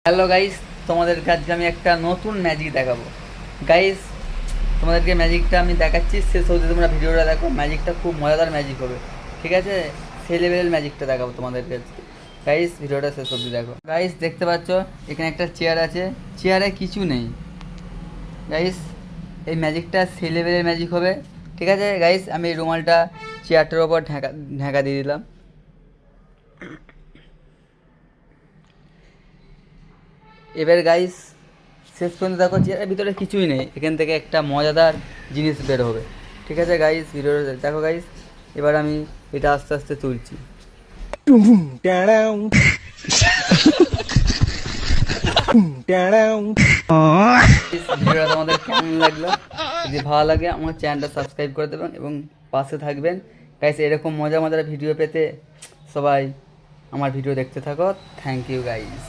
Hello guys, তোমাদেরকে আজকে আমি একটা নতুন ম্যাজিক দেখাবো। গাইস, তোমাদেরকে ম্যাজিকটা আমি দেখাচ্ছি, শেষ অবধি তোমরা ভিডিওটা দেখো। ম্যাজিকটা খুব মজাদার ম্যাজিক হবে, ঠিক আছে? সেই লেভেলের ম্যাজিকটা দেখাবো তোমাদেরকে আজকে। গাইস, ভিডিওটা শেষ অবধি দেখো। গাইস, দেখতে পাচ্ছ এখানে একটা চেয়ার আছে, চেয়ারে কিছু নেই। গাইস, এই ম্যাজিকটা সেই লেভেলের ম্যাজিক হবে, ঠিক আছে? গাইস, আমি এই রুমালটা চেয়ারটার ওপর ঢাকা ঢাকা দিয়ে দিলাম। এবার গাইস, শেষ পর্যন্ত দেখো চেয়ারের ভিতরে কিছুই নেই, এখান থেকে একটা মজাদার জিনিস বের হবে, ঠিক আছে? গাইস, ভিডিওটা দেখো। গাইস, এবার আমি এটা আস্তে আস্তে তুলছি। ভিডিওটা তোমাদের কেমন লাগলো? যদি ভালো লাগে আমার চ্যানেলটা সাবস্ক্রাইব করে দেবেন এবং পাশে থাকবেন। গাইস, এরকম মজা মজার ভিডিও পেতে সবাই আমার ভিডিও দেখতে থাকো। Thank you guys.